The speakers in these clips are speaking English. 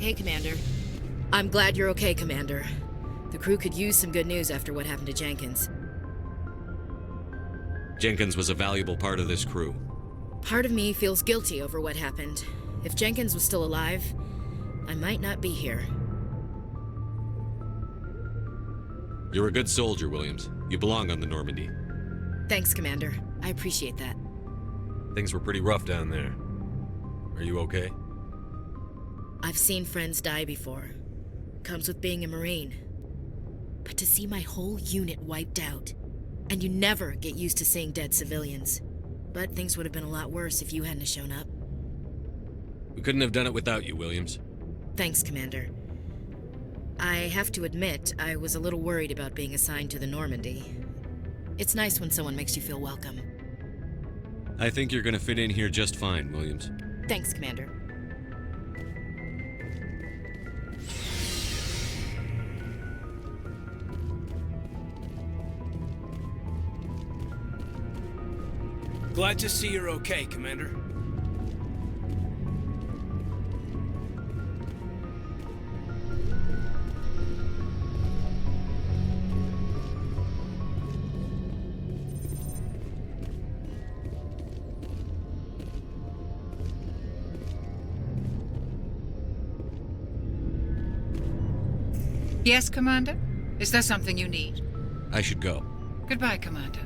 Hey, Commander. I'm glad you're okay, Commander. The crew could use some good news after what happened to Jenkins. Jenkins was a valuable part of this crew. Part of me feels guilty over what happened. If Jenkins was still alive, I might not be here. You're a good soldier, Williams. You belong on the Normandy. Thanks, Commander. I appreciate that. Things were pretty rough down there. Are you okay? I've seen friends die before. Comes with being a Marine. But to see my whole unit wiped out, and you never get used to seeing dead civilians. But things would have been a lot worse if you hadn't shown up. We couldn't have done it without you, Williams. Thanks, Commander. I have to admit, I was a little worried about being assigned to the Normandy. It's nice when someone makes you feel welcome. I think you're gonna fit in here just fine, Williams. Thanks, Commander. Glad to see you're okay, Commander. Yes, Commander? Is there something you need? I should go. Goodbye, Commander.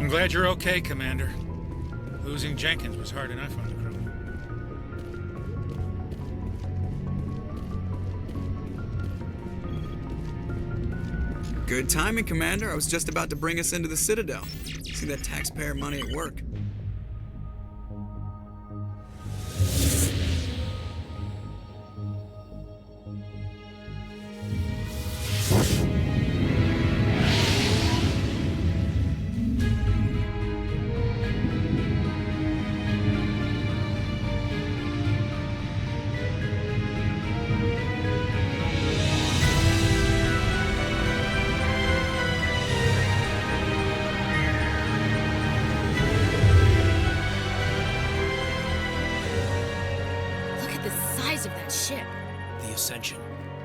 I'm glad you're okay, Commander. Losing Jenkins was hard enough on the crew. Good timing, Commander. I was just about to bring us into the Citadel. See that taxpayer money at work.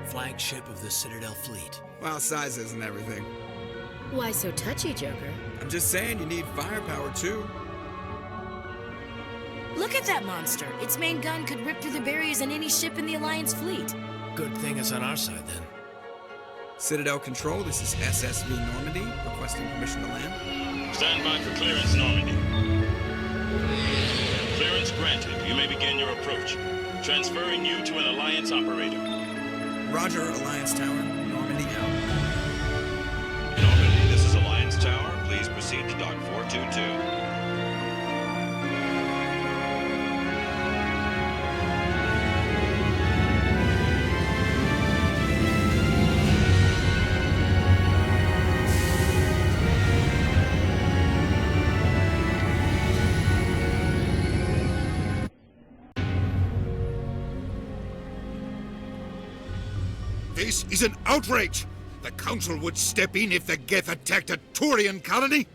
Flagship of the Citadel fleet. Well, size isn't everything. Why so touchy, Joker? I'm just saying you need firepower, too. Look at that monster. Its main gun could rip through the barriers in any ship in the Alliance fleet. Good thing it's on our side, then. Citadel Control, this is SSV Normandy, requesting permission to land. Stand by for clearance, Normandy. Clearance granted. You may begin your approach. Transferring you to an Alliance operator. Roger, Alliance Tower. Normandy out. Normandy, this is Alliance Tower. Please proceed to Dock 422. This is an outrage! The Council would step in if the Geth attacked a Turian colony?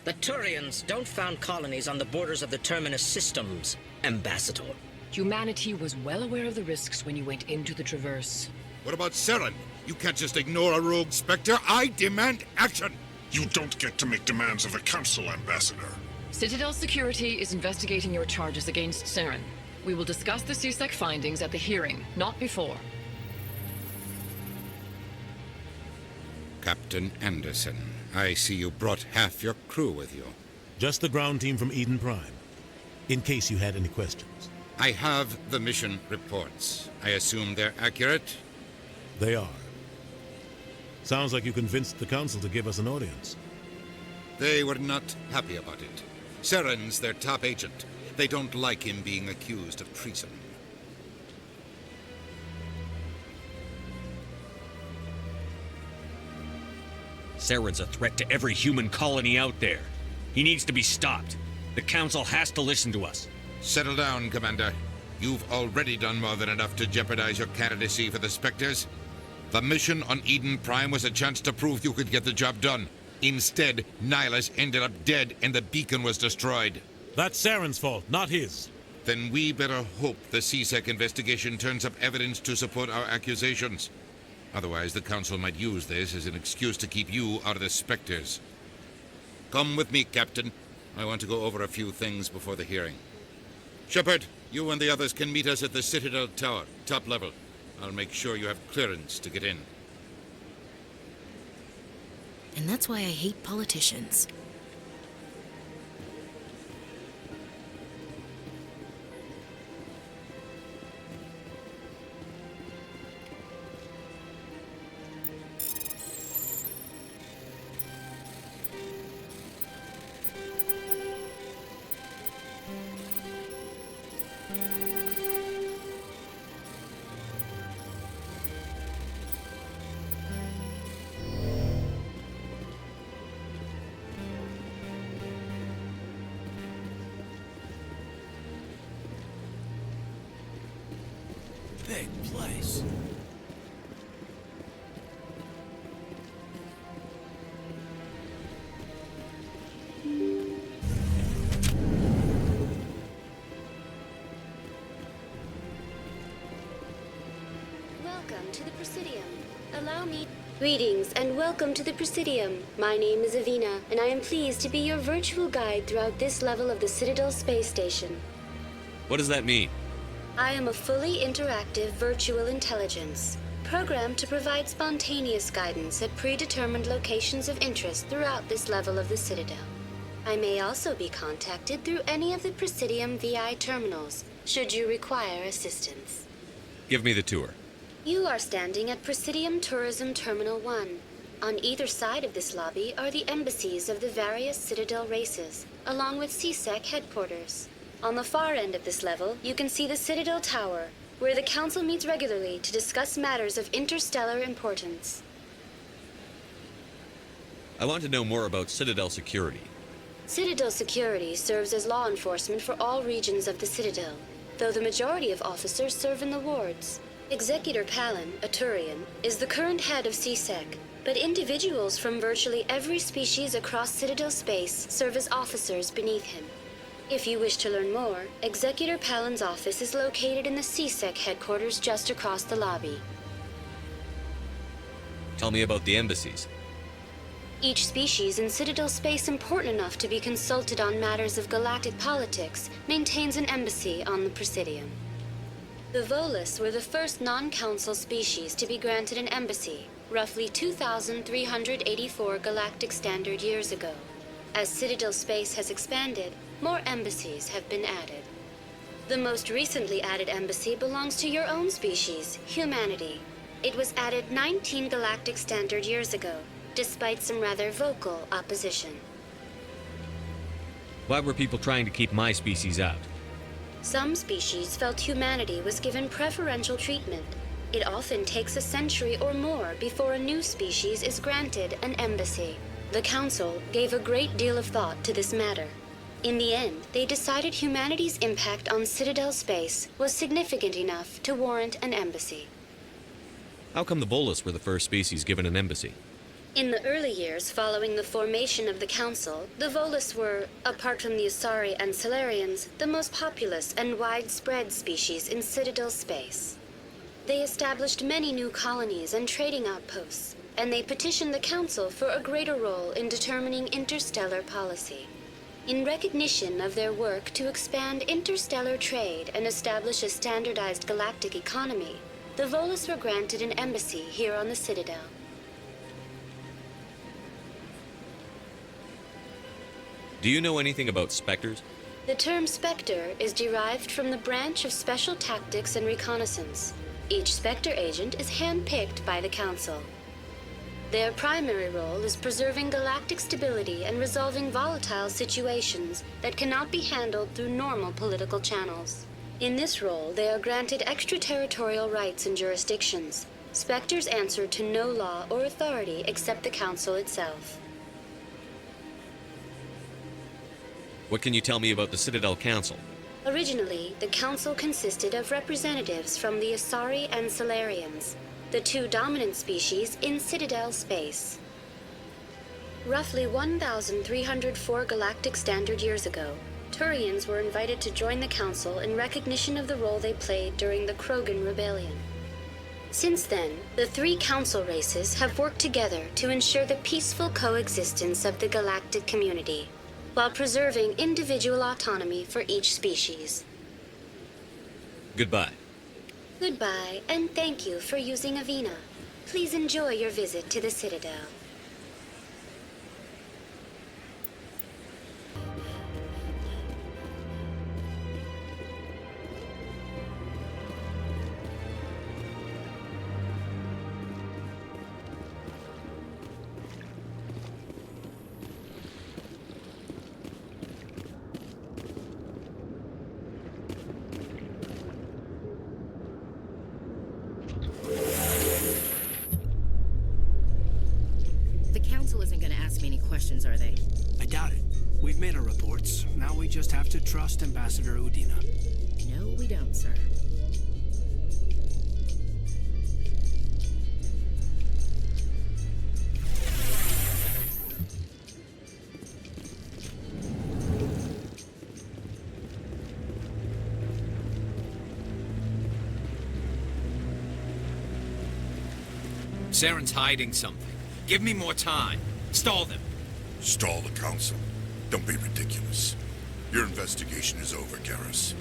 The Turians don't found colonies on the borders of the Terminus systems, Ambassador. Humanity was well aware of the risks when you went into the Traverse. What about Saren? You can't just ignore a rogue Spectre. I demand action! You don't get to make demands of a Council, Ambassador. Citadel Security is investigating your charges against Saren. We will discuss the CSEC findings at the hearing, not before. Captain Anderson, I see you brought half your crew with you. Just the ground team from Eden Prime, in case you had any questions. I have the mission reports. I assume they're accurate? They are. Sounds like you convinced the Council to give us an audience. They were not happy about it. Saren's their top agent. They don't like him being accused of treason. Saren's a threat to every human colony out there. He needs to be stopped. The Council has to listen to us. Settle down, Commander. You've already done more than enough to jeopardize your candidacy for the Spectres. The mission on Eden Prime was a chance to prove you could get the job done. Instead, Nihilus ended up dead and the beacon was destroyed. That's Saren's fault, not his. Then we better hope the CSEC investigation turns up evidence to support our accusations. Otherwise, the Council might use this as an excuse to keep you out of the Spectres. Come with me, Captain. I want to go over a few things before the hearing. Shepard, you and the others can meet us at the Citadel Tower, top level. I'll make sure you have clearance to get in. And that's why I hate politicians. Big place. Welcome to the Presidium. Allow me... Greetings and welcome to the Presidium. My name is Avina, and I am pleased to be your virtual guide throughout this level of the Citadel Space Station. What does that mean? I am a fully interactive virtual intelligence, programmed to provide spontaneous guidance at predetermined locations of interest throughout this level of the Citadel. I may also be contacted through any of the Presidium VI terminals, should you require assistance. Give me the tour. You are standing at Presidium Tourism Terminal 1. On either side of this lobby are the embassies of the various Citadel races, along with CSEC headquarters. On the far end of this level, you can see the Citadel Tower, where the Council meets regularly to discuss matters of interstellar importance. I want to know more about Citadel security. Citadel security serves as law enforcement for all regions of the Citadel, though the majority of officers serve in the wards. Executor Palin, a Turian, is the current head of CSEC, but individuals from virtually every species across Citadel space serve as officers beneath him. If you wish to learn more, Executor Palin's office is located in the CSEC headquarters just across the lobby. Tell me about the embassies. Each species in Citadel space important enough to be consulted on matters of galactic politics maintains an embassy on the Presidium. The Volus were the first non-council species to be granted an embassy, roughly 2,384 galactic standard years ago. As Citadel space has expanded, more embassies have been added. The most recently added embassy belongs to your own species, humanity. It was added 19 galactic standard years ago, despite some rather vocal opposition. Why were people trying to keep my species out? Some species felt humanity was given preferential treatment. It often takes a century or more before a new species is granted an embassy. The Council gave a great deal of thought to this matter. In the end, they decided humanity's impact on Citadel space was significant enough to warrant an embassy. How come the Volus were the first species given an embassy? In the early years following the formation of the Council, the Volus were, apart from the Asari and Solarians, the most populous and widespread species in Citadel space. They established many new colonies and trading outposts, and they petitioned the Council for a greater role in determining interstellar policy. In recognition of their work to expand interstellar trade and establish a standardized galactic economy, the Volus were granted an embassy here on the Citadel. Do you know anything about Spectres? The term Spectre is derived from the branch of Special Tactics and Reconnaissance. Each Spectre agent is handpicked by the Council. Their primary role is preserving galactic stability and resolving volatile situations that cannot be handled through normal political channels. In this role, they are granted extraterritorial rights and jurisdictions. Spectres answer to no law or authority except the Council itself. What can you tell me about the Citadel Council? Originally, the Council consisted of representatives from the Asari and Solarians, the two dominant species in Citadel space. Roughly 1,304 galactic standard years ago, Turians were invited to join the Council in recognition of the role they played during the Krogan Rebellion. Since then, the three Council races have worked together to ensure the peaceful coexistence of the galactic community, while preserving individual autonomy for each species. Goodbye. Goodbye, and thank you for using Avina. Please enjoy your visit to the Citadel. Questions, are they? I doubt it. We've made our reports. Now we just have to trust Ambassador Udina. No, we don't, sir. Saren's hiding something. Give me more time. Stall them. Stall the Council? Don't be ridiculous. Your investigation is over, Garrus.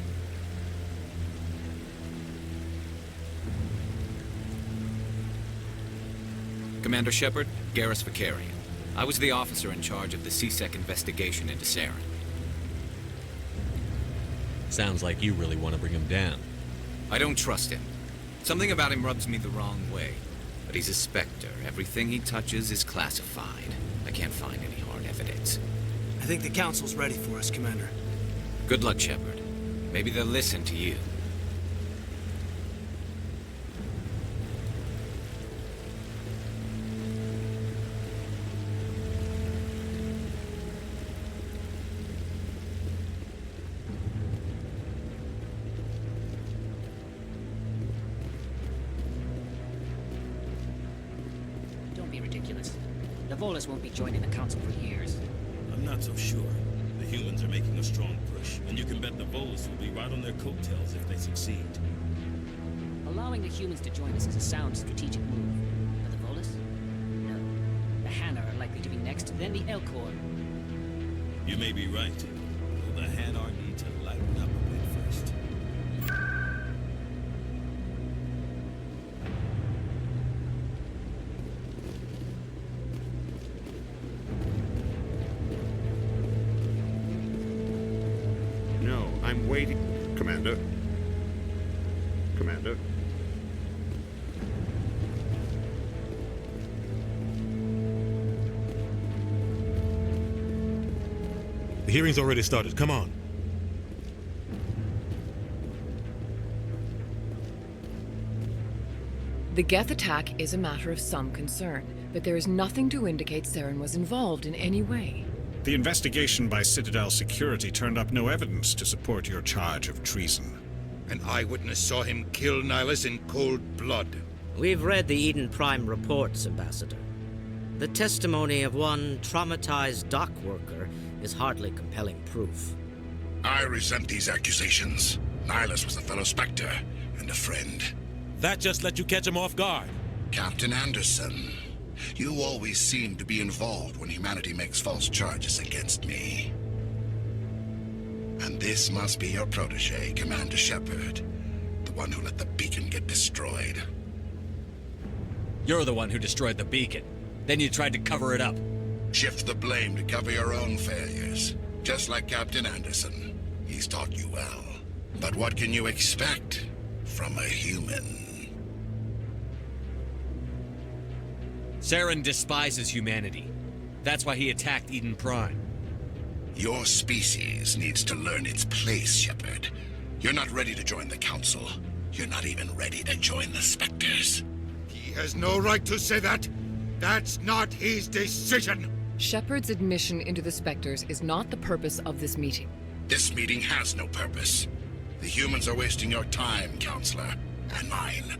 Commander Shepard, Garrus Vicarian. I was the officer in charge of the CSEC investigation into Saren. Sounds like you really want to bring him down. I don't trust him. Something about him rubs me the wrong way. But he's a Spectre. Everything he touches is classified. I can't find any hard evidence. I think the Council's ready for us, Commander. Good luck, Shepard. Maybe they'll listen to you. Don't be ridiculous. The Volus won't be joining the Council for years. I'm not so sure. The humans are making a strong push, and you can bet the Volus will be right on their coattails if they succeed. Allowing the humans to join us is a sound strategic move. But the Volus? No. The Hanar are likely to be next, then the Elcor. You may be right. Though the Hanar need to lighten up a bit first. No, I'm waiting. Commander. Commander. The hearing's already started. Come on. The Geth attack is a matter of some concern, but there is nothing to indicate Saren was involved in any way. The investigation by Citadel Security turned up no evidence to support your charge of treason. An eyewitness saw him kill Nihilus in cold blood. We've read the Eden Prime reports, Ambassador. The testimony of one traumatized dock worker is hardly compelling proof. I resent these accusations. Nihilus was a fellow Spectre and a friend. That just let you catch him off guard. Captain Anderson, you always seem to be involved when humanity makes false charges against me. This must be your protege, Commander Shepard. The one who let the beacon get destroyed. You're the one who destroyed the beacon. Then you tried to cover it up. Shift the blame to cover your own failures. Just like Captain Anderson. He's taught you well. But what can you expect from a human? Saren despises humanity. That's why he attacked Eden Prime. Your species needs to learn its place, Shepard. You're not ready to join the Council. You're not even ready to join the Spectres. He has no right to say that. That's not his decision. Shepard's admission into the Spectres is not the purpose of this meeting. This meeting has no purpose. The humans are wasting your time, Counselor, and mine.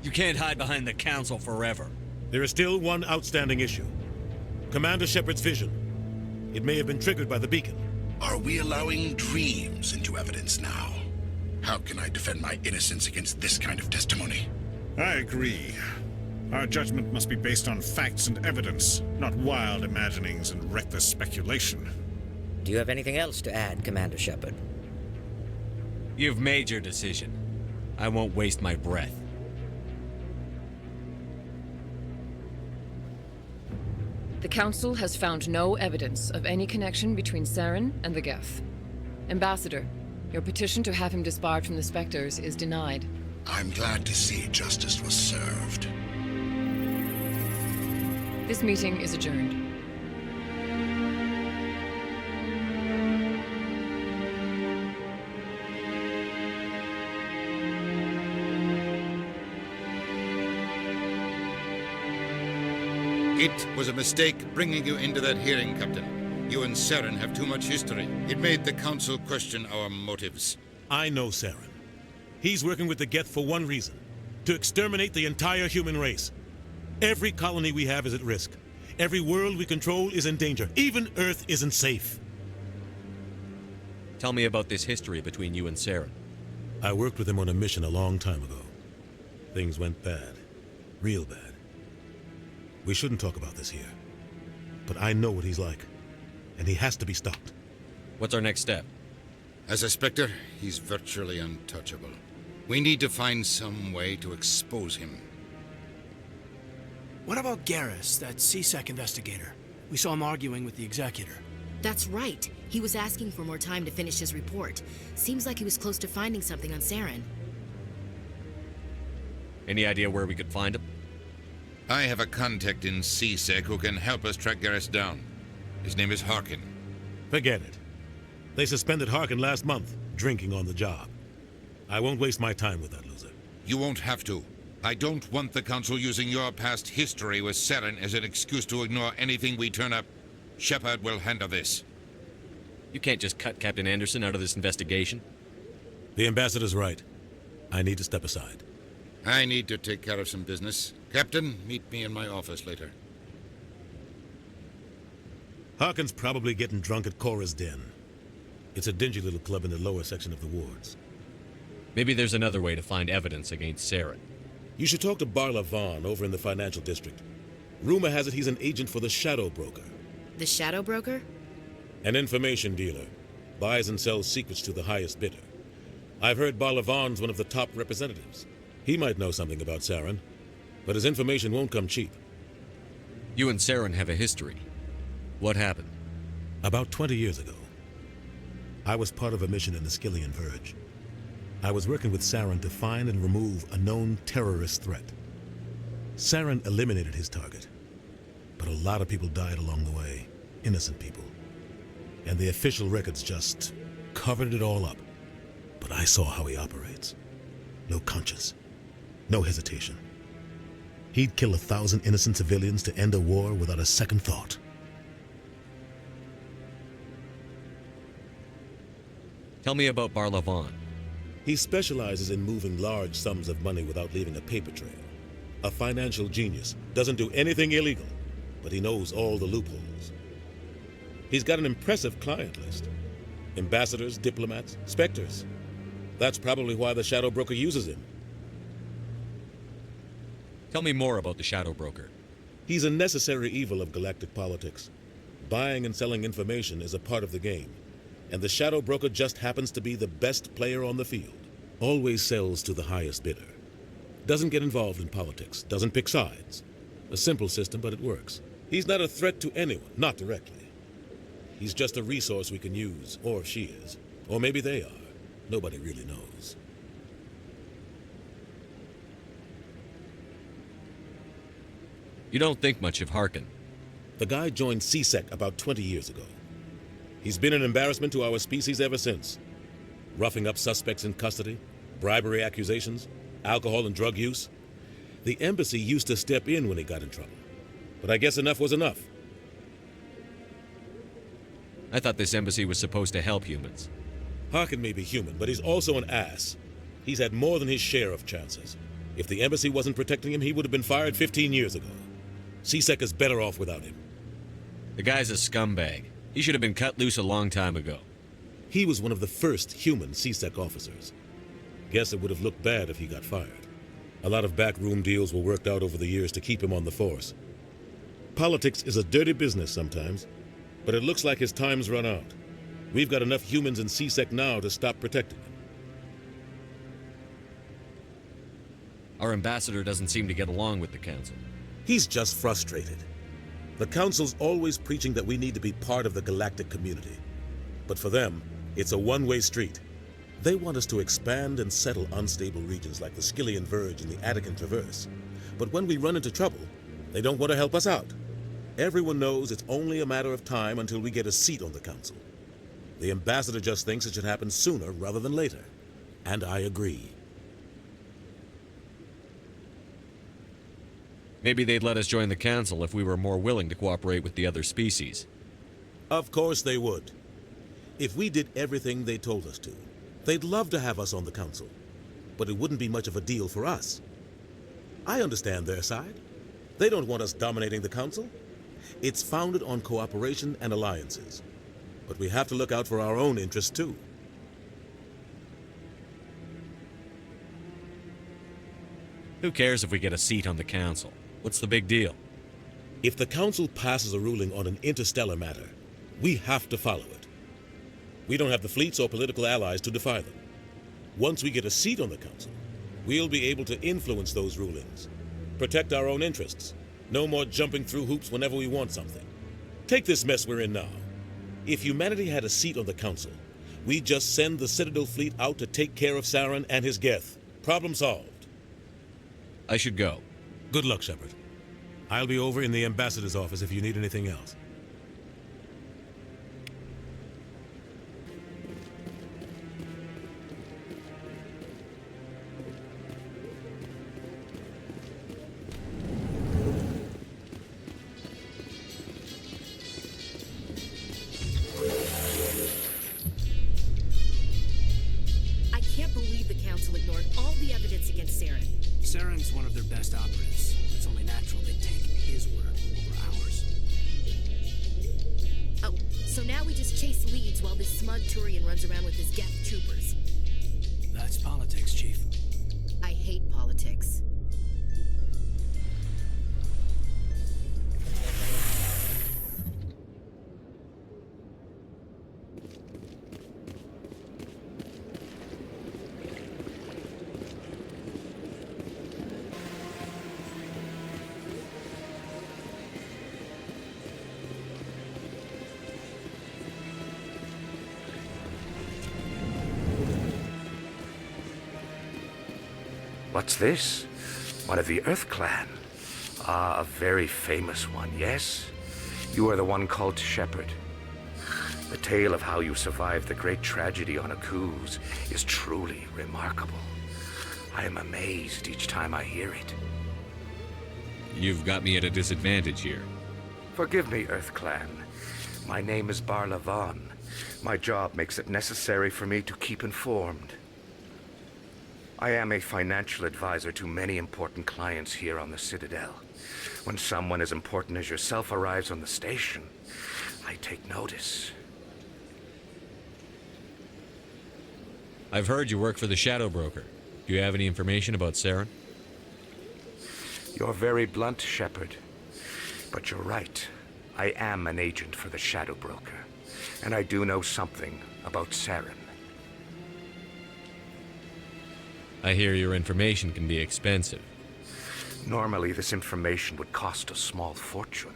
You can't hide behind the Council forever. There is still one outstanding issue. Commander Shepard's vision. It may have been triggered by the beacon. Are we allowing dreams into evidence now? How can I defend my innocence against this kind of testimony? I agree. Our judgment must be based on facts and evidence, not wild imaginings and reckless speculation. Do you have anything else to add, Commander Shepard? You've made your decision. I won't waste my breath. The Council has found no evidence of any connection between Saren and the Geth. Ambassador, your petition to have him disbarred from the Spectres is denied. I'm glad to see justice was served. This meeting is adjourned. It was a mistake bringing you into that hearing, Captain. You and Saren have too much history. It made the Council question our motives. I know Saren. He's working with the Geth for one reason. To exterminate the entire human race. Every colony we have is at risk. Every world we control is in danger. Even Earth isn't safe. Tell me about this history between you and Saren. I worked with him on a mission a long time ago. Things went bad. Real bad. We shouldn't talk about this here. But I know what he's like. And he has to be stopped. What's our next step? As a Spectre, he's virtually untouchable. We need to find some way to expose him. What about Garrus, that CSEC investigator? We saw him arguing with the Executor. That's right. He was asking for more time to finish his report. Seems like he was close to finding something on Saren. Any idea where we could find him? I have a contact in CSEC who can help us track Garrus down. His name is Harkin. Forget it. They suspended Harkin last month, drinking on the job. I won't waste my time with that loser. You won't have to. I don't want the Council using your past history with Saren as an excuse to ignore anything we turn up. Shepard will handle this. You can't just cut Captain Anderson out of this investigation. The ambassador's right. I need to step aside. I need to take care of some business. Captain, meet me in my office later. Harkin's probably getting drunk at Cora's Den. It's a dingy little club in the lower section of the wards. Maybe there's another way to find evidence against Saren. You should talk to Barla Vaughn over in the financial district. Rumor has it he's an agent for the Shadow Broker. The Shadow Broker? An information dealer. Buys and sells secrets to the highest bidder. I've heard Barla Vaughn's one of the top representatives. He might know something about Saren, but his information won't come cheap. You and Saren have a history. What happened? About 20 years ago, I was part of a mission in the Skillian Verge. I was working with Saren to find and remove a known terrorist threat. Saren eliminated his target, but a lot of people died along the way, innocent people. And the official records just covered it all up. But I saw how he operates. No conscience, no hesitation. He'd kill 1,000 innocent civilians to end a war without a second thought. Tell me about Barla Vaughn. He specializes in moving large sums of money without leaving a paper trail. A financial genius, doesn't do anything illegal, but he knows all the loopholes. He's got an impressive client list. Ambassadors, diplomats, specters. That's probably why the Shadow Broker uses him. Tell me more about the Shadow Broker. He's a necessary evil of galactic politics. Buying and selling information is a part of the game, and the shadow broker just happens to be the best player on the field. Always sells to the highest bidder. Doesn't get involved in politics, doesn't pick sides. A simple system, but it works. He's not a threat to anyone, not directly. He's just a resource we can use, or she is. Or maybe they are. Nobody really knows. You don't think much of Harkin. The guy joined CSEC about 20 years ago. He's been an embarrassment to our species ever since. Roughing up suspects in custody, bribery accusations, alcohol and drug use. The embassy used to step in when he got in trouble. But I guess enough was enough. I thought this embassy was supposed to help humans. Harkin may be human, but he's also an ass. He's had more than his share of chances. If the embassy wasn't protecting him, he would have been fired 15 years ago. CSEC is better off without him. The guy's a scumbag. He should have been cut loose a long time ago. He was one of the first human CSEC officers. Guess it would have looked bad if he got fired. A lot of backroom deals were worked out over the years to keep him on the force. Politics is a dirty business sometimes, but it looks like his time's run out. We've got enough humans in CSEC now to stop protecting him. Our ambassador doesn't seem to get along with the council. He's just frustrated. The council's always preaching that we need to be part of the galactic community. But for them, it's a one-way street. They want us to expand and settle unstable regions like the Skillian Verge and the Attican Traverse. But when we run into trouble, they don't want to help us out. Everyone knows it's only a matter of time until we get a seat on the council. The ambassador just thinks it should happen sooner rather than later. And I agree. Maybe they'd let us join the council if we were more willing to cooperate with the other species. Of course they would. If we did everything they told us to, they'd love to have us on the council. But it wouldn't be much of a deal for us. I understand their side. They don't want us dominating the council. It's founded on cooperation and alliances. But we have to look out for our own interests too. Who cares if we get a seat on the council? What's the big deal? If the council passes a ruling on an interstellar matter, we have to follow it. We don't have the fleets or political allies to defy them. Once we get a seat on the council, we'll be able to influence those rulings, protect our own interests. No more jumping through hoops whenever we want something. Take this mess we're in now. If humanity had a seat on the council, we'd just send the Citadel fleet out to take care of Saren and his Geth. Problem solved. I should go. Good luck, Shepard. I'll be over in the ambassador's office if you need anything else. I can't believe the council ignored all the evidence against Saren. Saren's one of their best operatives. It's only natural they take his word over ours. Oh, so now we just chase leads while this smug Turian runs around with his Geth troopers. That's politics, Chief. I hate politics. What's this? One of the Earth Clan. Ah, a very famous one, yes? You are the one called Shepard. The tale of how you survived the great tragedy on Akuz is truly remarkable. I am amazed each time I hear it. You've got me at a disadvantage here. Forgive me, Earth Clan. My name is Barla Vaughn. My job makes it necessary for me to keep informed. I am a financial advisor to many important clients here on the Citadel. When someone as important as yourself arrives on the station, I take notice. I've heard you work for the Shadow Broker. Do you have any information about Saren? You're very blunt, Shepard. But you're right. I am an agent for the Shadow Broker, and I do know something about Saren. I hear your information can be expensive. Normally, this information would cost a small fortune,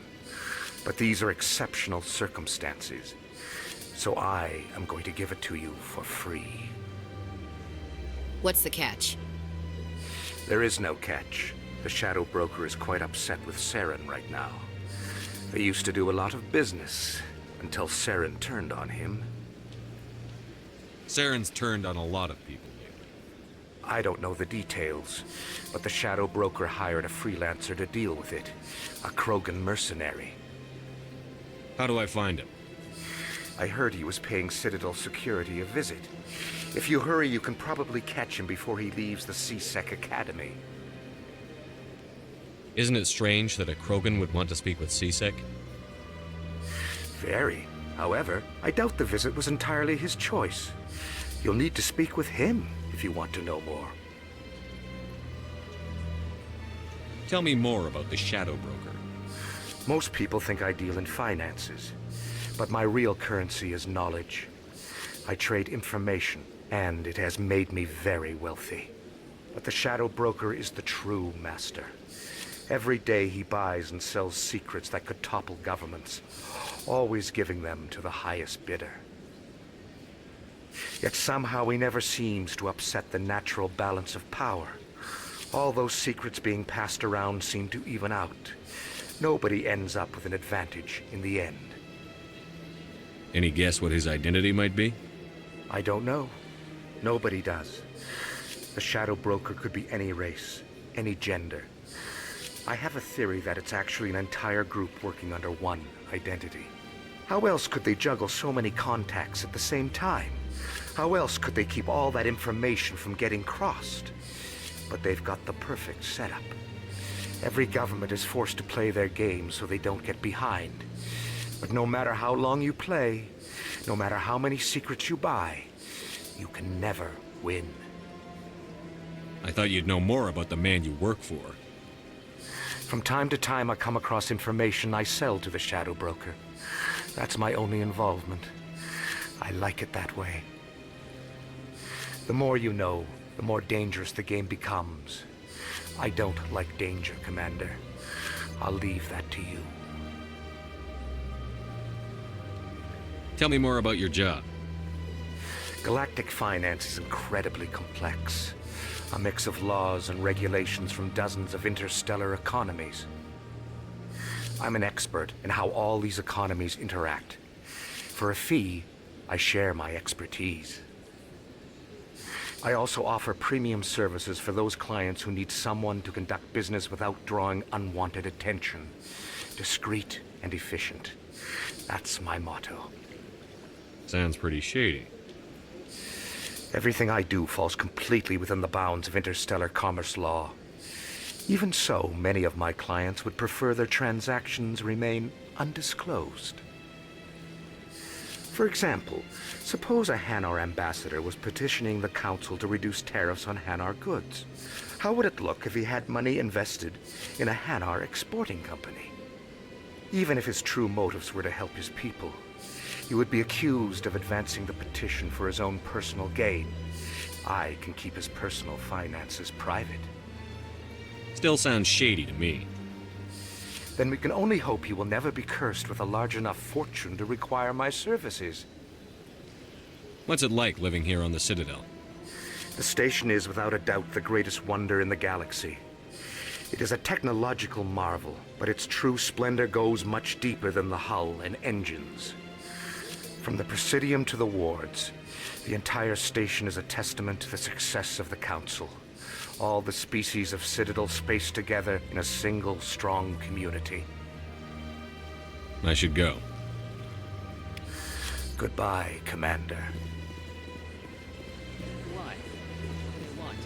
but these are exceptional circumstances, so I am going to give it to you for free. What's the catch? There is no catch. The Shadow Broker is quite upset with Saren right now. They used to do a lot of business until Saren turned on him. Saren's turned on a lot of people. I don't know the details, but the Shadow Broker hired a freelancer to deal with it. A Krogan mercenary. How do I find him? I heard he was paying Citadel security a visit. If you hurry, you can probably catch him before he leaves the C-Sec Academy. Isn't it strange that a Krogan would want to speak with C-Sec? Very. However, I doubt the visit was entirely his choice. You'll need to speak with him if you want to know more. Tell me more about the Shadow Broker. Most people think I deal in finances, but my real currency is knowledge. I trade information, and it has made me very wealthy. But the Shadow Broker is the true master. Every day he buys and sells secrets that could topple governments, always giving them to the highest bidder. Yet somehow he never seems to upset the natural balance of power. All those secrets being passed around seem to even out. Nobody ends up with an advantage in the end. Any guess what his identity might be? I don't know. Nobody does. The Shadow Broker could be any race, any gender. I have a theory that it's actually an entire group working under one identity. How else could they juggle so many contacts at the same time? How else could they keep all that information from getting crossed? But they've got the perfect setup. Every government is forced to play their game so they don't get behind. But no matter how long you play, no matter how many secrets you buy, you can never win. I thought you'd know more about the man you work for. From time to time, I come across information I sell to the Shadow Broker. That's my only involvement. I like it that way. The more you know, the more dangerous the game becomes. I don't like danger, Commander. I'll leave that to you. Tell me more about your job. Galactic finance is incredibly complex. A mix of laws and regulations from dozens of interstellar economies. I'm an expert in how all these economies interact. For a fee, I share my expertise. I also offer premium services for those clients who need someone to conduct business without drawing unwanted attention. Discreet and efficient. That's my motto. Sounds pretty shady. Everything I do falls completely within the bounds of interstellar commerce law. Even so, many of my clients would prefer their transactions remain undisclosed. For example, suppose a Hanar ambassador was petitioning the Council to reduce tariffs on Hanar goods. How would it look if he had money invested in a Hanar exporting company? Even if his true motives were to help his people, he would be accused of advancing the petition for his own personal gain. I can keep his personal finances private. Still sounds shady to me. Then we can only hope he will never be cursed with a large enough fortune to require my services. What's it like living here on the Citadel? The station is without a doubt the greatest wonder in the galaxy. It is a technological marvel, but its true splendor goes much deeper than the hull and engines. From the Presidium to the wards, the entire station is a testament to the success of the Council. All the species of Citadel spaced together in a single, strong community. I should go. Goodbye, Commander. Why? What?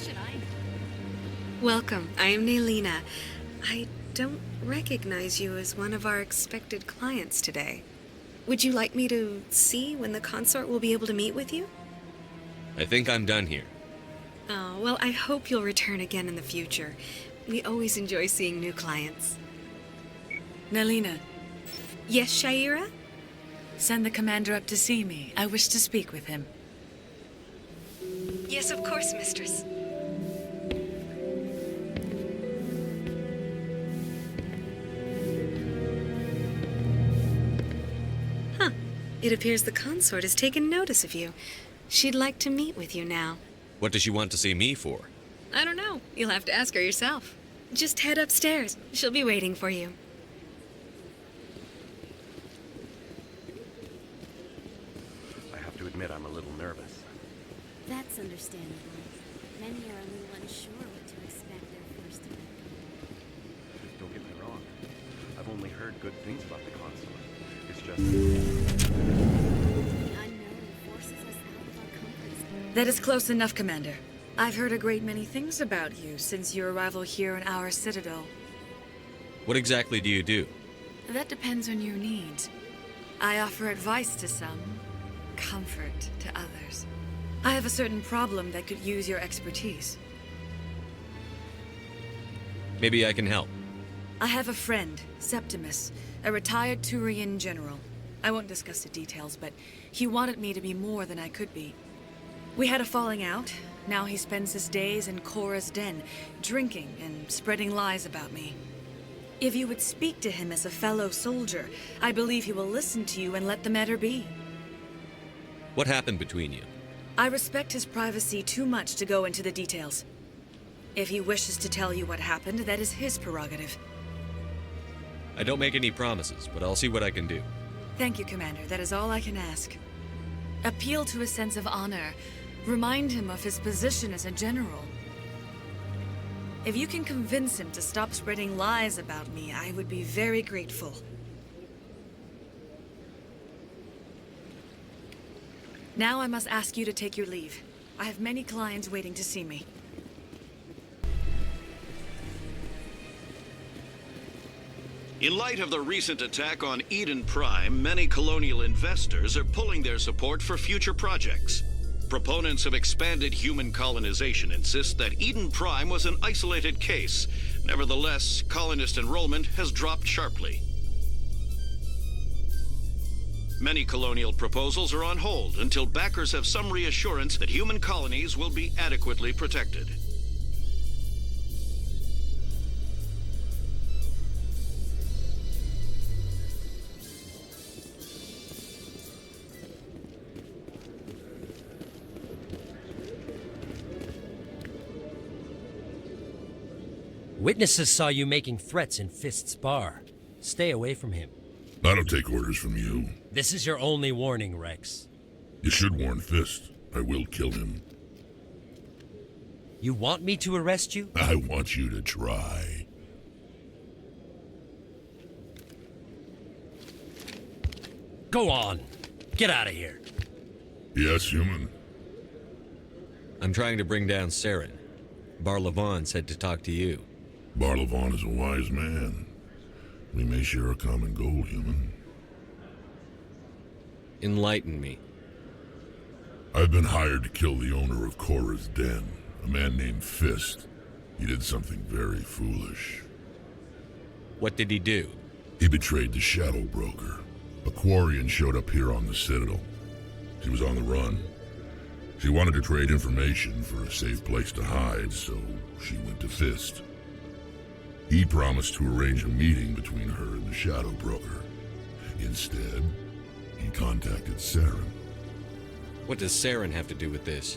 Should I? Welcome. I am Naylina. I don't recognize you as one of our expected clients today. Would you like me to see when the consort will be able to meet with you? I think I'm done here. Oh, well, I hope you'll return again in the future. We always enjoy seeing new clients. Naylina, Yes, Shaira? Send the commander up to see me. I wish to speak with him. Yes, of course, mistress. Huh. It appears the consort has taken notice of you. She'd like to meet with you now. What does she want to see me for? I don't know. You'll have to ask her yourself. Just head upstairs. She'll be waiting for you. I have to admit I'm a little nervous. That's understandable. Many are a little unsure what to expect their first time. Don't get me wrong. I've only heard good things about the consort. It's just... The unknown forces us out of our comfort zone. That is close enough, Commander. I've heard a great many things about you since your arrival here in our citadel. What exactly do you do? That depends on your needs. I offer advice to some, comfort to others. I have a certain problem that could use your expertise. Maybe I can help. I have a friend, Septimus, a retired Turian general. I won't discuss the details, but he wanted me to be more than I could be. We had a falling out. Now he spends his days in Cora's den, drinking and spreading lies about me. If you would speak to him as a fellow soldier, I believe he will listen to you and let the matter be. What happened between you? I respect his privacy too much to go into the details. If he wishes to tell you what happened, that is his prerogative. I don't make any promises, but I'll see what I can do. Thank you, Commander. That is all I can ask. Appeal to his sense of honor. Remind him of his position as a general. If you can convince him to stop spreading lies about me, I would be very grateful. Now I must ask you to take your leave. I have many clients waiting to see me. In light of the recent attack on Eden Prime, many colonial investors are pulling their support for future projects. Proponents of expanded human colonization insist that Eden Prime was an isolated case. Nevertheless, colonist enrollment has dropped sharply. Many colonial proposals are on hold until backers have some reassurance that human colonies will be adequately protected. Witnesses saw you making threats in Fist's bar. Stay away from him. I don't take orders from you. This is your only warning, Rex. You should warn Fist. I will kill him. You want me to arrest you? I want you to try. Go on. Get out of here. Yes, human. I'm trying to bring down Saren. Barlavon said to talk to you. Barlavon is a wise man. We may share a common goal, human. Enlighten me. I've been hired to kill the owner of Cora's den, a man named Fist. He did something very foolish. What did he do? He betrayed the Shadow Broker. A Quarian showed up here on the Citadel. She was on the run. She wanted to trade information for a safe place to hide, so she went to Fist. He promised to arrange a meeting between her and the Shadow Broker. Instead, he contacted Saren. What does Saren have to do with this?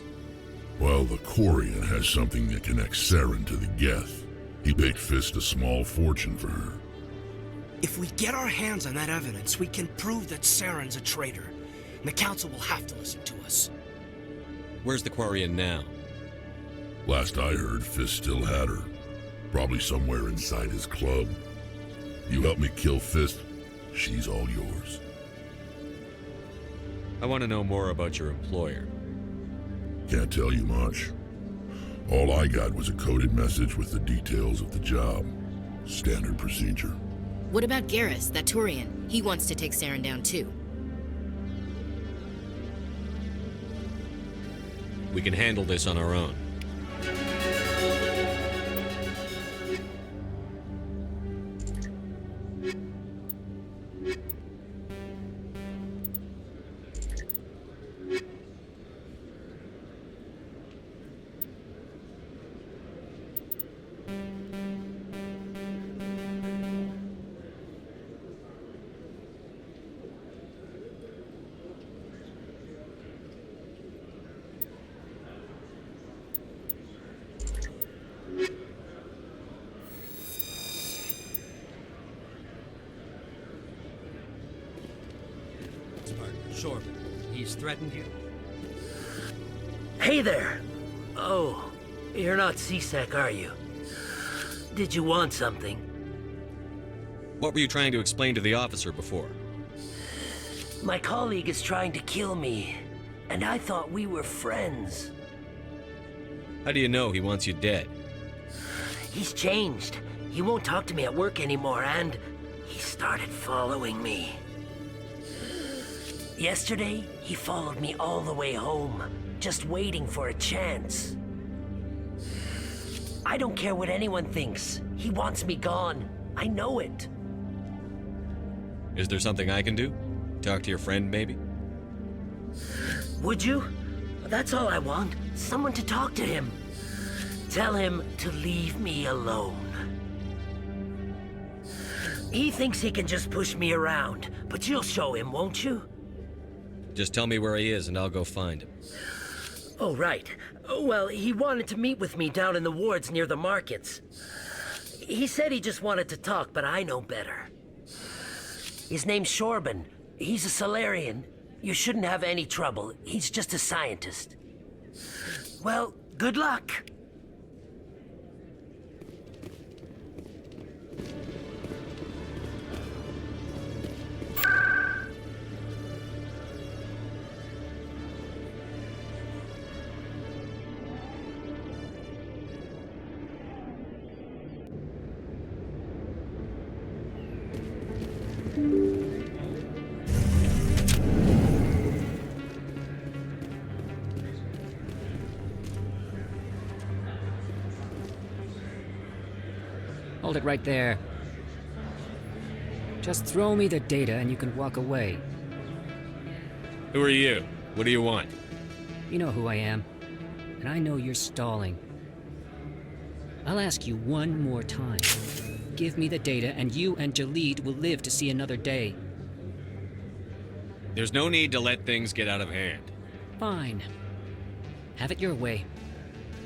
Well, the Quarian has something that connects Saren to the Geth. He paid Fist a small fortune for her. If we get our hands on that evidence, we can prove that Saren's a traitor. And the Council will have to listen to us. Where's the Quarian now? Last I heard, Fist still had her. Probably somewhere inside his club. You help me kill Fist, she's all yours. I want to know more about your employer. Can't tell you much. All I got was a coded message with the details of the job. Standard procedure. What about Garrus, that Turian? He wants to take Saren down too. We can handle this on our own. partner, Shorban. He's threatened you? Hey there! Oh, you're not C-Sec, are you? Did you want something? What were you trying to explain to the officer before? My colleague is trying to kill me, and I thought we were friends. How do you know he wants you dead? He's changed. He won't talk to me at work anymore, and he started following me. Yesterday, he followed me all the way home, just waiting for a chance. I don't care what anyone thinks. He wants me gone. I know it. Is there something I can do? Talk to your friend, maybe? Would you? That's all I want. Someone to talk to him. Tell him to leave me alone. He thinks he can just push me around, but you'll show him, won't you? Just tell me where he is and I'll go find him. Oh, right. Well, he wanted to meet with me down in the wards near the markets. He said he just wanted to talk, but I know better. His name's Shorban. He's a Solarian. You shouldn't have any trouble. He's just a scientist. Well, good luck. Hold it right there. Just throw me the data and you can walk away. Who are you? What do you want? You know who I am, and I know you're stalling. I'll ask you one more time. Give me the data and you and Jalid will live to see another day. There's no need to let things get out of hand. Fine. Have it your way.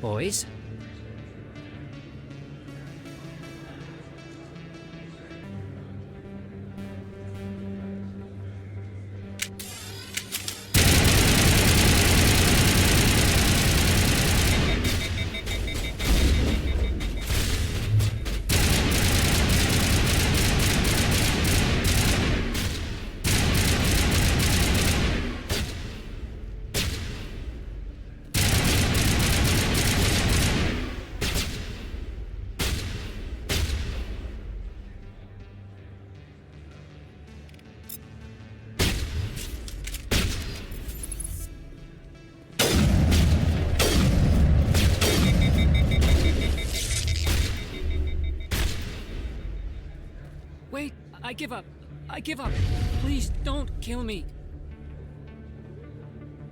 Boys? Wait, I give up. I give up. Please don't kill me.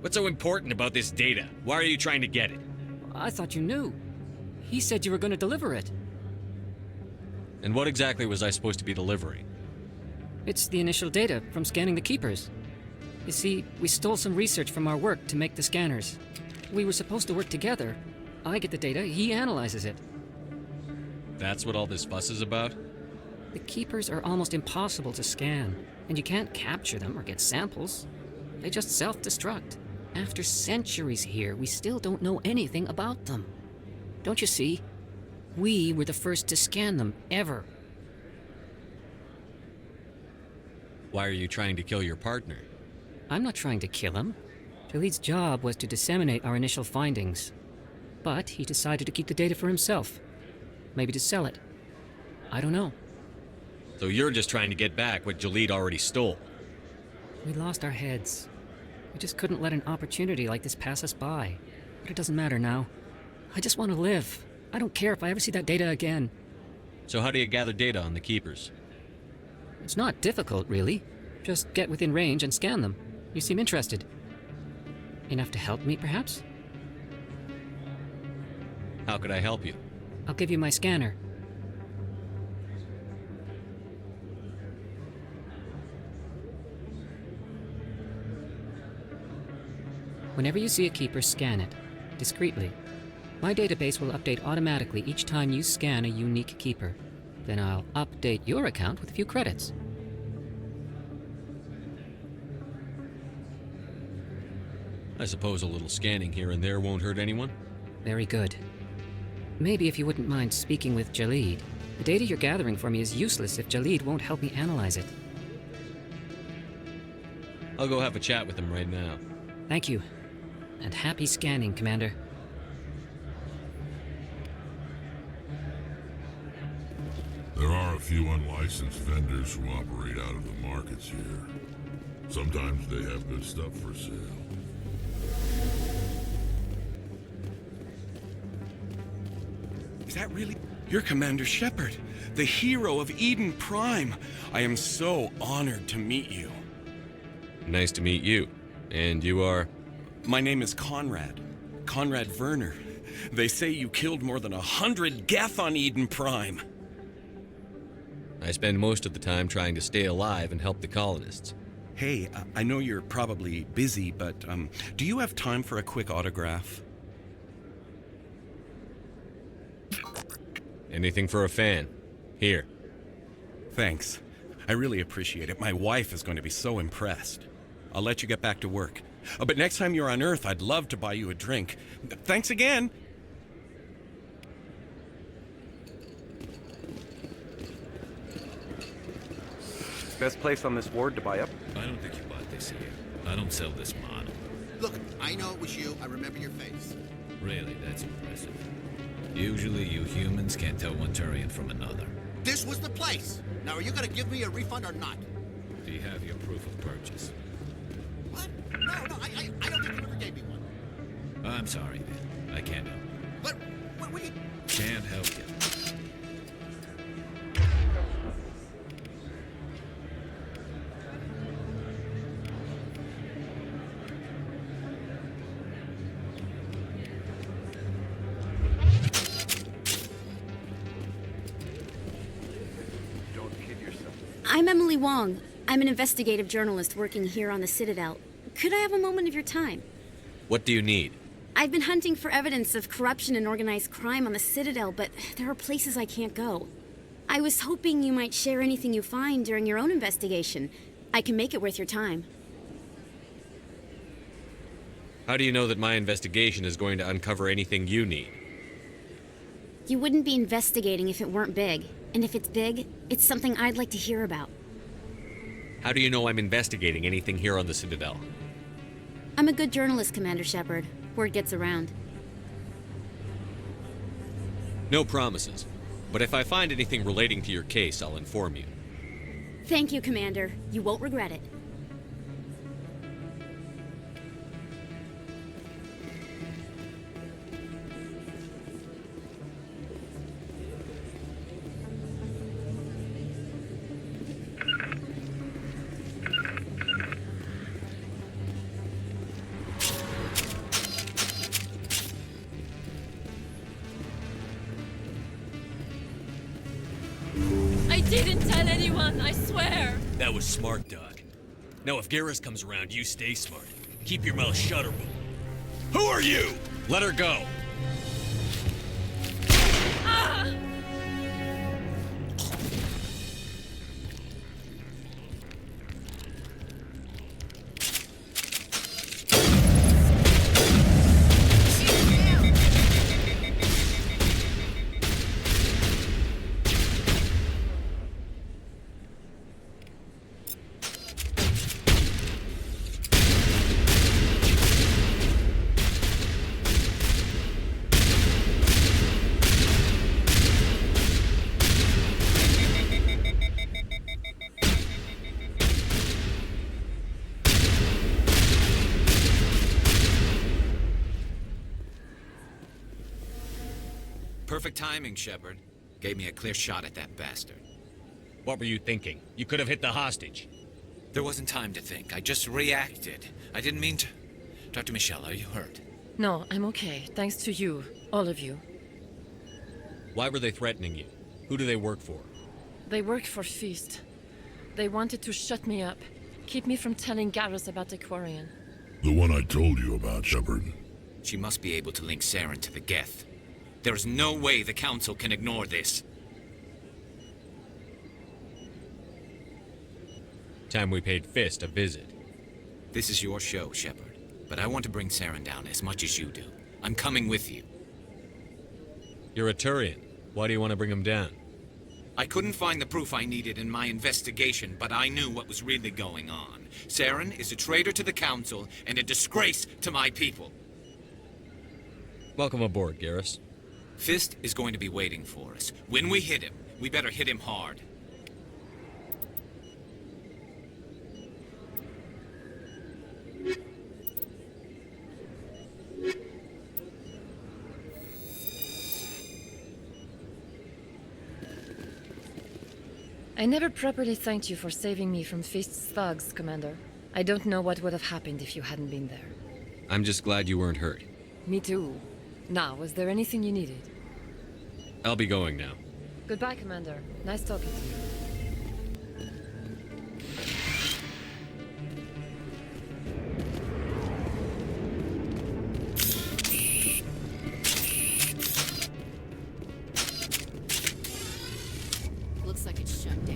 What's so important about this data? Why are you trying to get it? I thought you knew. He said you were going to deliver it. And what exactly was I supposed to be delivering? It's the initial data from scanning the Keepers. You see, we stole some research from our work to make the scanners. We were supposed to work together. I get the data, he analyzes it. That's what all this fuss is about? The Keepers are almost impossible to scan, and you can't capture them or get samples. They just self-destruct. After centuries here, we still don't know anything about them. Don't you see? We were the first to scan them, ever. Why are you trying to kill your partner? I'm not trying to kill him. Jalid's job was to disseminate our initial findings. But he decided to keep the data for himself. Maybe to sell it. I don't know. So you're just trying to get back what Jalid already stole? We lost our heads. We just couldn't let an opportunity like this pass us by. But it doesn't matter now. I just want to live. I don't care if I ever see that data again. So how do you gather data on the Keepers? It's not difficult, really. Just get within range and scan them. You seem interested. Enough to help me, perhaps? How could I help you? I'll give you my scanner. Whenever you see a Keeper, scan it. Discreetly. My database will update automatically each time you scan a unique Keeper. Then I'll update your account with a few credits. I suppose a little scanning here and there won't hurt anyone? Very good. Maybe if you wouldn't mind speaking with Jalid. The data you're gathering for me is useless if Jalid won't help me analyze it. I'll go have a chat with him right now. Thank you. And happy scanning, Commander. There are a few unlicensed vendors who operate out of the markets here. Sometimes they have good stuff for sale. Is that really? You're Commander Shepard, the hero of Eden Prime. I am so honored to meet you. Nice to meet you. And you are? My name is Conrad. Conrad Werner. They say you killed more than 100 Geth on Eden Prime. I spend most of the time trying to stay alive and help the colonists. Hey, I know you're probably busy, but do you have time for a quick autograph? Anything for a fan. Here. Thanks. I really appreciate it. My wife is going to be so impressed. I'll let you get back to work. But next time you're on Earth, I'd love to buy you a drink. Thanks again! Best place on this ward to buy up? I don't think you bought this here. I don't sell this model. Look, I know it was you. I remember your face. Really, that's impressive. Usually you humans can't tell one Turian from another. This was the place. Now, are you going to give me a refund or not? Do you have your proof of purchase? What? No, I don't think you ever gave me one. I'm sorry, man. I can't help you. But, what do you... Can't help you. I'm Emily Wong. I'm an investigative journalist working here on the Citadel. Could I have a moment of your time? What do you need? I've been hunting for evidence of corruption and organized crime on the Citadel, but there are places I can't go. I was hoping you might share anything you find during your own investigation. I can make it worth your time. How do you know that my investigation is going to uncover anything you need? You wouldn't be investigating if it weren't big. And if it's big, it's something I'd like to hear about. How do you know I'm investigating anything here on the Citadel? I'm a good journalist, Commander Shepard. Word gets around. No promises. But if I find anything relating to your case, I'll inform you. Thank you, Commander. You won't regret it. I didn't tell anyone, I swear! That was smart, Doc. Now if Garrus comes around, you stay smart. Keep your mouth shut or we'll... Who are you? Let her go. Ah! Perfect timing, Shepard. Gave me a clear shot at that bastard. What were you thinking? You could have hit the hostage. There wasn't time to think. I just reacted. I didn't mean to... Dr. Michelle, are you hurt? No, I'm okay. Thanks to you. All of you. Why were they threatening you? Who do they work for? They work for Feast. They wanted to shut me up. Keep me from telling Garrus about the Quarian. The one I told you about, Shepard. She must be able to link Saren to the Geth. There is no way the Council can ignore this. Time we paid Fist a visit. This is your show, Shepard. But I want to bring Saren down as much as you do. I'm coming with you. You're a Turian. Why do you want to bring him down? I couldn't find the proof I needed in my investigation, but I knew what was really going on. Saren is a traitor to the Council and a disgrace to my people. Welcome aboard, Garrus. Fist is going to be waiting for us. When we hit him, we better hit him hard. I never properly thanked you for saving me from Fist's thugs, Commander. I don't know what would have happened if you hadn't been there. I'm just glad you weren't hurt. Me too. Now, was there anything you needed? I'll be going now. Goodbye, Commander. Nice talking to you. Looks like it's shut down.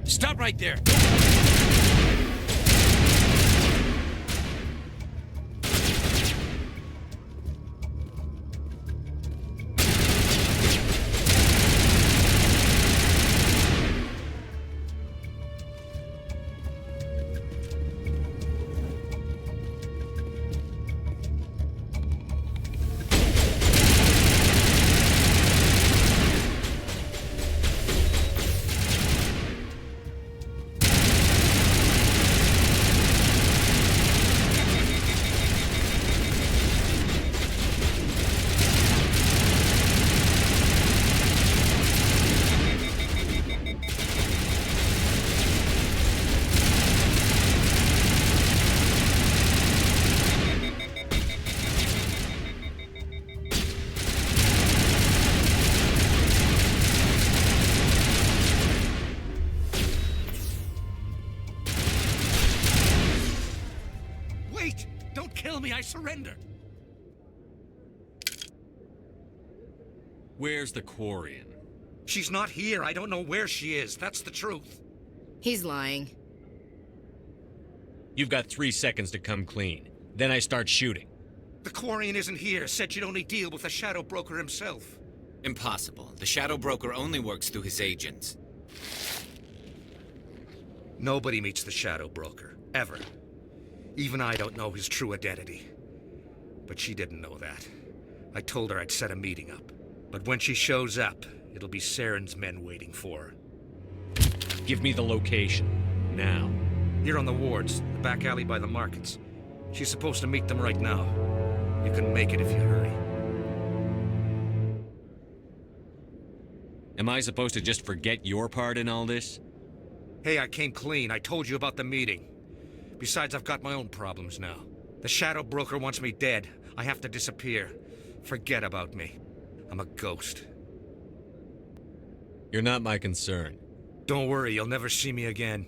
Stop right there! Wait! Don't kill me, I surrender! Where's the Quarian? She's not here. I don't know where she is. That's the truth. He's lying. You've got 3 seconds to come clean. Then I start shooting. The Quarian isn't here. Said she'd only deal with the Shadow Broker himself. Impossible. The Shadow Broker only works through his agents. Nobody meets the Shadow Broker. Ever. Even I don't know his true identity. But she didn't know that. I told her I'd set a meeting up. But when she shows up, it'll be Saren's men waiting for her. Give me the location. Now. Here on the wards, the back alley by the markets. She's supposed to meet them right now. You can make it if you hurry. Am I supposed to just forget your part in all this? Hey, I came clean. I told you about the meeting. Besides, I've got my own problems now. The Shadow Broker wants me dead. I have to disappear. Forget about me. I'm a ghost. You're not my concern. Don't worry, you'll never see me again.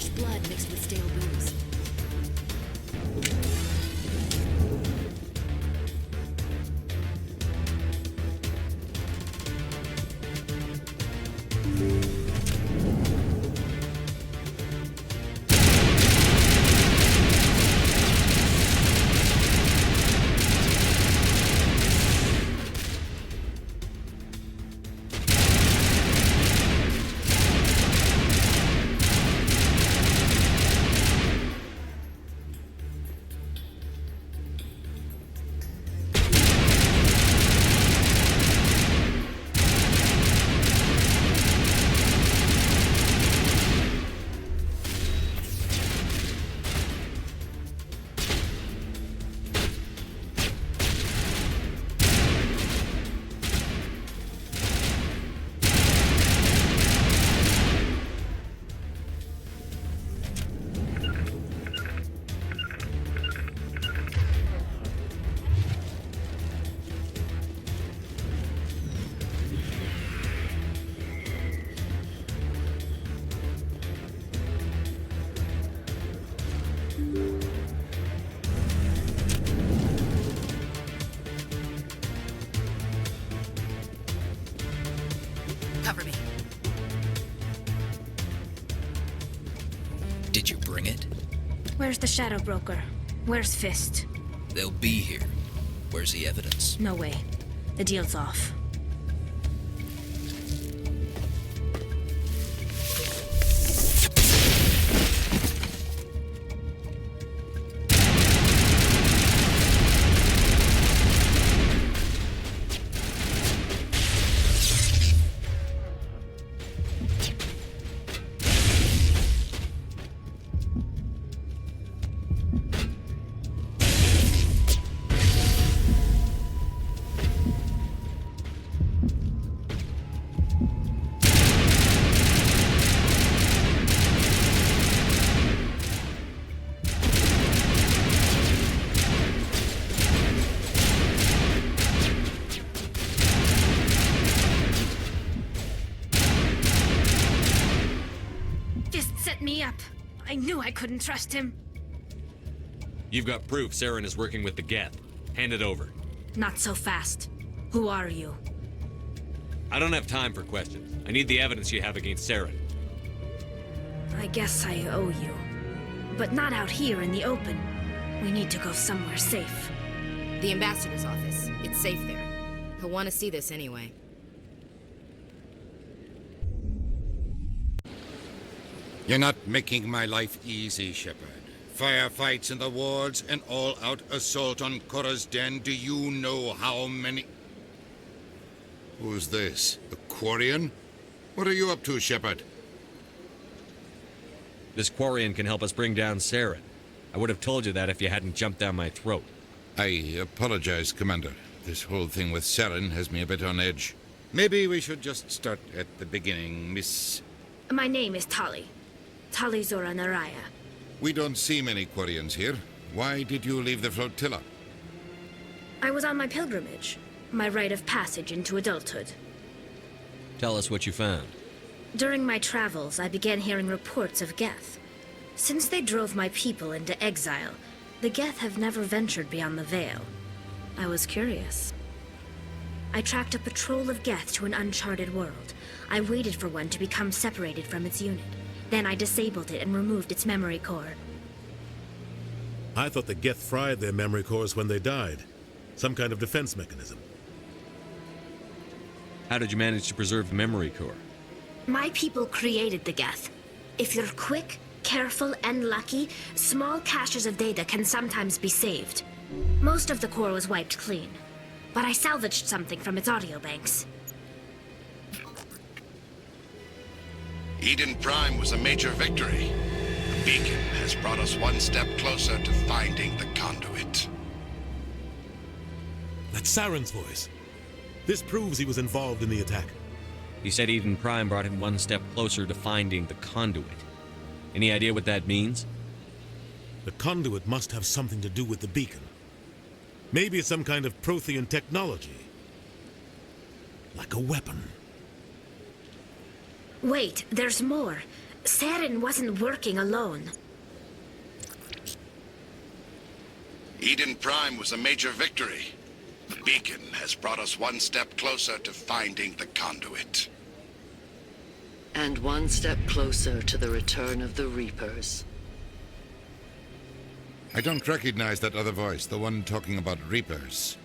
fresh blood mixed with stale booze. Cover me. Did you bring it? Where's the Shadow Broker? Where's Fist? They'll be here. Where's the evidence? No way. The deal's off. Me up. I knew I couldn't trust him. You've got proof Saren is working with the Geth. Hand it over. Not so fast. Who are you? I don't have time for questions. I need the evidence you have against Saren. I guess I owe you. But not out here in the open. We need to go somewhere safe. The ambassador's office. It's safe there. He'll want to see this anyway. You're not making my life easy, Shepard. Firefights in the wards, an all-out assault on Korra's den. Do you know how many... Who's this? The Quarian? What are you up to, Shepard? This Quarian can help us bring down Saren. I would have told you that if you hadn't jumped down my throat. I apologize, Commander. This whole thing with Saren has me a bit on edge. Maybe we should just start at the beginning, Miss... My name is Tali. Tali Zora Naraya. We don't see many Quarians here. Why did you leave the flotilla? I was on my pilgrimage. My rite of passage into adulthood. Tell us what you found. During my travels, I began hearing reports of Geth. Since they drove my people into exile, the Geth have never ventured beyond the Veil. I was curious. I tracked a patrol of Geth to an uncharted world. I waited for one to become separated from its unit. Then I disabled it and removed its memory core. I thought the Geth fried their memory cores when they died. Some kind of defense mechanism. How did you manage to preserve the memory core? My people created the Geth. If you're quick, careful, and lucky, small caches of data can sometimes be saved. Most of the core was wiped clean, but I salvaged something from its audio banks. Eden Prime was a major victory. The beacon has brought us one step closer to finding the conduit. That's Saren's voice. This proves he was involved in the attack. He said Eden Prime brought him one step closer to finding the conduit. Any idea what that means? The conduit must have something to do with the beacon. Maybe it's some kind of Prothean technology. Like a weapon. Wait, there's more. Saren wasn't working alone. Eden Prime was a major victory. The beacon has brought us one step closer to finding the conduit. And one step closer to the return of the Reapers. I don't recognize that other voice, the one talking about Reapers.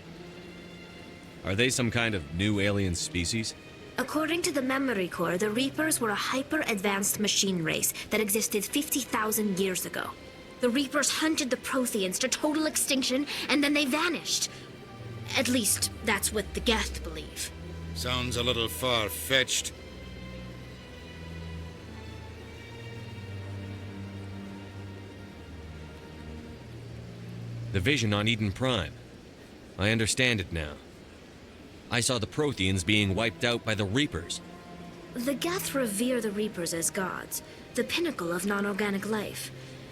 Are they some kind of new alien species? According to the Memory Core, the Reapers were a hyper-advanced machine race that existed 50,000 years ago. The Reapers hunted the Protheans to total extinction, and then they vanished. At least, that's what the Geth believe. Sounds a little far-fetched. The vision on Eden Prime. I understand it now. I saw the Protheans being wiped out by the Reapers. The Geth revere the Reapers as gods, the pinnacle of non-organic life.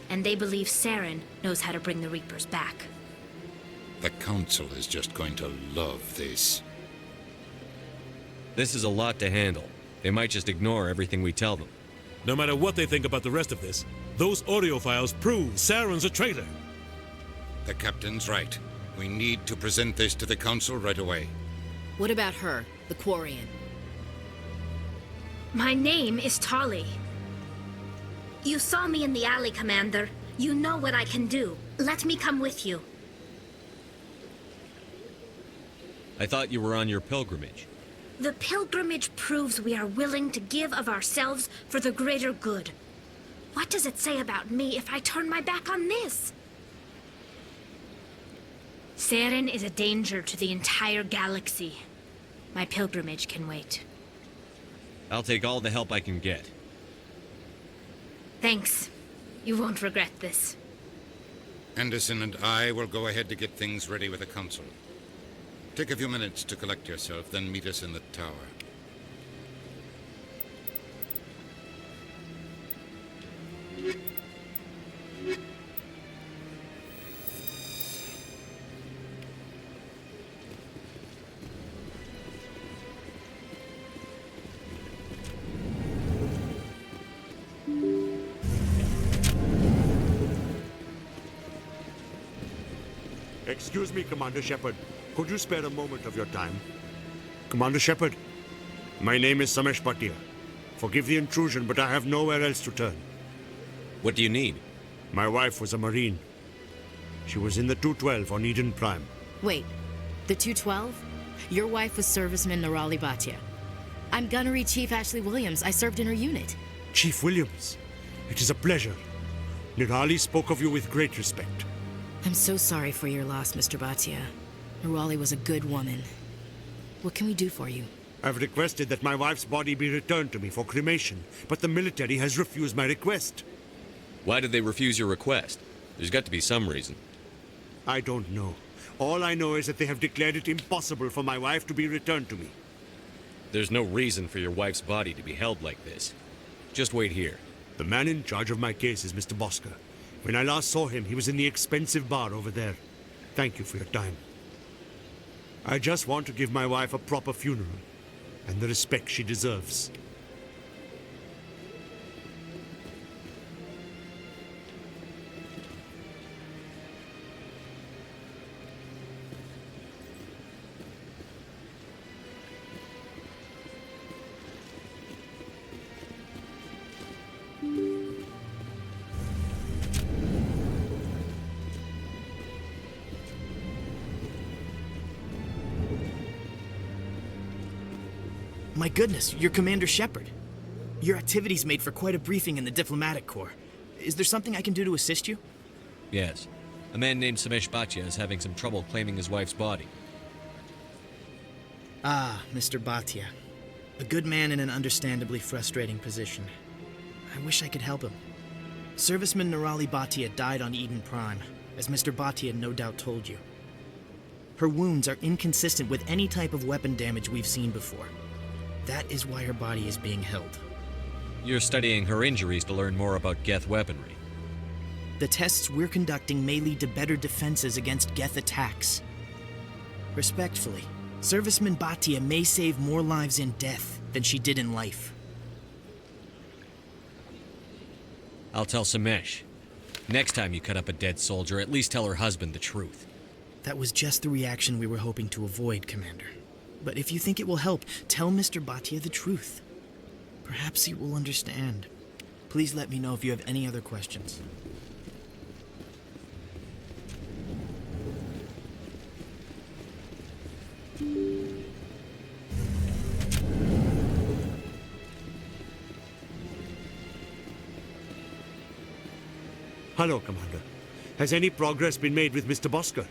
And they believe Saren knows how to bring the Reapers back. The Council is just going to love this. This is a lot to handle. They might just ignore everything we tell them. No matter what they think about the rest of this, those audio files prove Saren's a traitor. The Captain's right. We need to present this to the Council right away. What about her, the Quarian? My name is Tali. You saw me in the alley, Commander. You know what I can do. Let me come with you. I thought you were on your pilgrimage. The pilgrimage proves we are willing to give of ourselves for the greater good. What does it say about me if I turn my back on this? Saren is a danger to the entire galaxy. My pilgrimage can wait. I'll take all the help I can get. Thanks. You won't regret this. Anderson and I will go ahead to get things ready with the Council. Take a few minutes to collect yourself, then meet us in the tower. Excuse me, Commander Shepard. Could you spare a moment of your time? Commander Shepard, my name is Samesh Bhatia. Forgive the intrusion, but I have nowhere else to turn. What do you need? My wife was a Marine. She was in the 212 on Eden Prime. Wait, the 212? Your wife was Serviceman Nirali Bhatia. I'm Gunnery Chief Ashley Williams. I served in her unit. Chief Williams, it is a pleasure. Nirali spoke of you with great respect. I'm so sorry for your loss, Mr. Bhatia. Nirali was a good woman. What can we do for you? I've requested that my wife's body be returned to me for cremation, but the military has refused my request. Why did they refuse your request? There's got to be some reason. I don't know. All I know is that they have declared it impossible for my wife to be returned to me. There's no reason for your wife's body to be held like this. Just wait here. The man in charge of my case is Mr. Bosker. When I last saw him, he was in the expensive bar over there. Thank you for your time. I just want to give my wife a proper funeral, and the respect she deserves. My goodness, you're Commander Shepard. Your activities made for quite a briefing in the Diplomatic Corps. Is there something I can do to assist you? Yes. A man named Samesh Bhatia is having some trouble claiming his wife's body. Ah, Mr. Bhatia. A good man in an understandably frustrating position. I wish I could help him. Serviceman Nirali Bhatia died on Eden Prime, as Mr. Bhatia no doubt told you. Her wounds are inconsistent with any type of weapon damage we've seen before. That is why her body is being held. You're studying her injuries to learn more about Geth weaponry. The tests we're conducting may lead to better defenses against Geth attacks. Respectfully, Serviceman Bhatia may save more lives in death than she did in life. I'll tell Samesh. Next time you cut up a dead soldier, at least tell her husband the truth. That was just the reaction we were hoping to avoid, Commander. But if you think it will help, tell Mr. Bhatia the truth. Perhaps he will understand. Please let me know if you have any other questions. Hello, Commander. Has any progress been made with Mr. Bosker?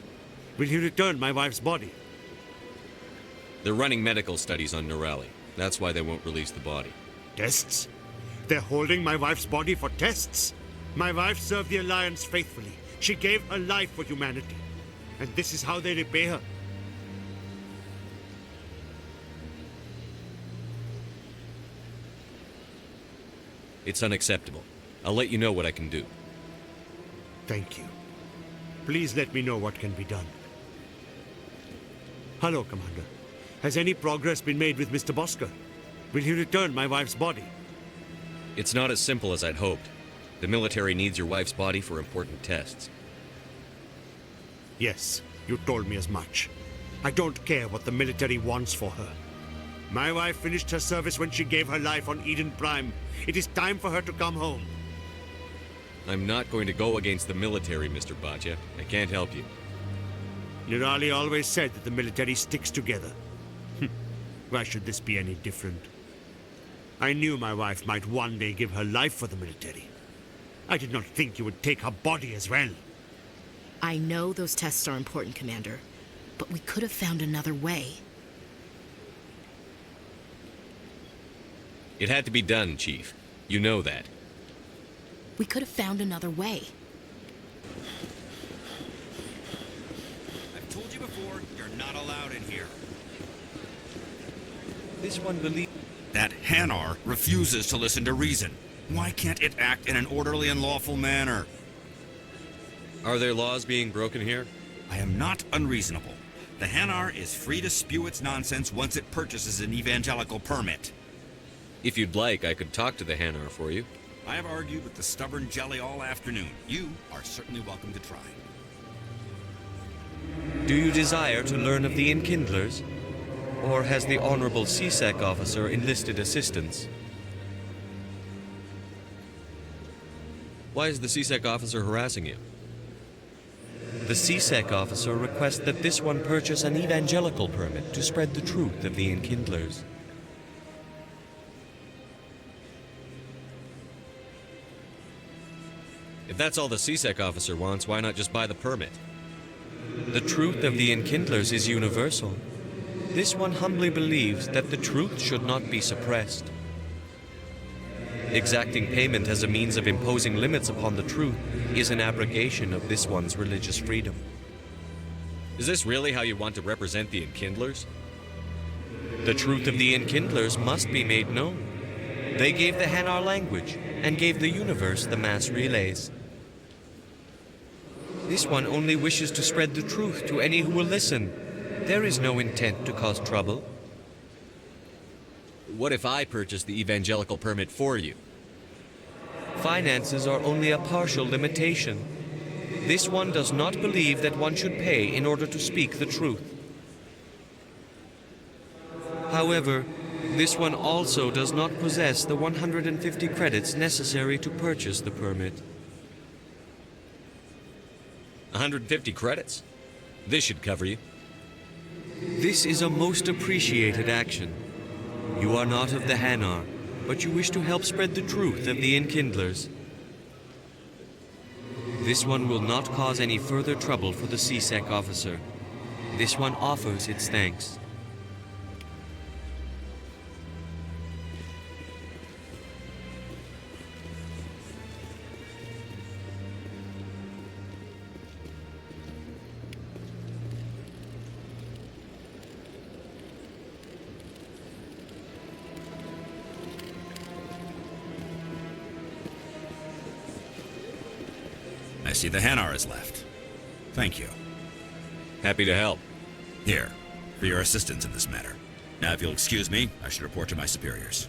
Will he return my wife's body? They're running medical studies on Nurali. That's why they won't release the body. Tests? They're holding my wife's body for tests? My wife served the Alliance faithfully. She gave her life for humanity. And this is how they repay her. It's unacceptable. I'll let you know what I can do. Thank you. Please let me know what can be done. Hello, Commander. Has any progress been made with Mr. Bosker? Will he return my wife's body? It's not as simple as I'd hoped. The military needs your wife's body for important tests. Yes, you told me as much. I don't care what the military wants for her. My wife finished her service when she gave her life on Eden Prime. It is time for her to come home. I'm not going to go against the military, Mr. Bhatia. I can't help you. Nirali always said that the military sticks together. Why should this be any different? I knew my wife might one day give her life for the military. I did not think you would take her body as well. I know those tests are important, Commander, but we could have found another way. It had to be done, Chief. You know that. We could have found another way. I've told you before, you're not allowed in here. This one believes... That Hanar refuses to listen to reason. Why can't it act in an orderly and lawful manner? Are there laws being broken here? I am not unreasonable. The Hanar is free to spew its nonsense once it purchases an evangelical permit. If you'd like, I could talk to the Hanar for you. I have argued with the stubborn jelly all afternoon. You are certainly welcome to try. Do you desire to learn of the Enkindlers? Or has the Honorable CSEC officer enlisted assistance? Why is the CSEC officer harassing you? The CSEC officer requests that this one purchase an evangelical permit to spread the truth of the Enkindlers. If that's all the CSEC officer wants, why not just buy the permit? The truth of the Enkindlers is universal. This one humbly believes that the truth should not be suppressed. Exacting payment as a means of imposing limits upon the truth is an abrogation of this one's religious freedom. Is this really how you want to represent the Enkindlers? The truth of the Enkindlers must be made known. They gave the Hanar language and gave the universe the mass relays. This one only wishes to spread the truth to any who will listen. There is no intent to cause trouble. What if I purchase the evangelical permit for you? Finances are only a partial limitation. This one does not believe that one should pay in order to speak the truth. However, this one also does not possess the 150 credits necessary to purchase the permit. 150 credits? This should cover you. This is a most appreciated action. You are not of the Hanar, but you wish to help spread the truth of the Enkindlers. This one will not cause any further trouble for the CSEC officer. This one offers its thanks. I see the Hanar is left. Thank you. Happy to help. Here, for your assistance in this matter. Now, if you'll excuse me, I should report to my superiors.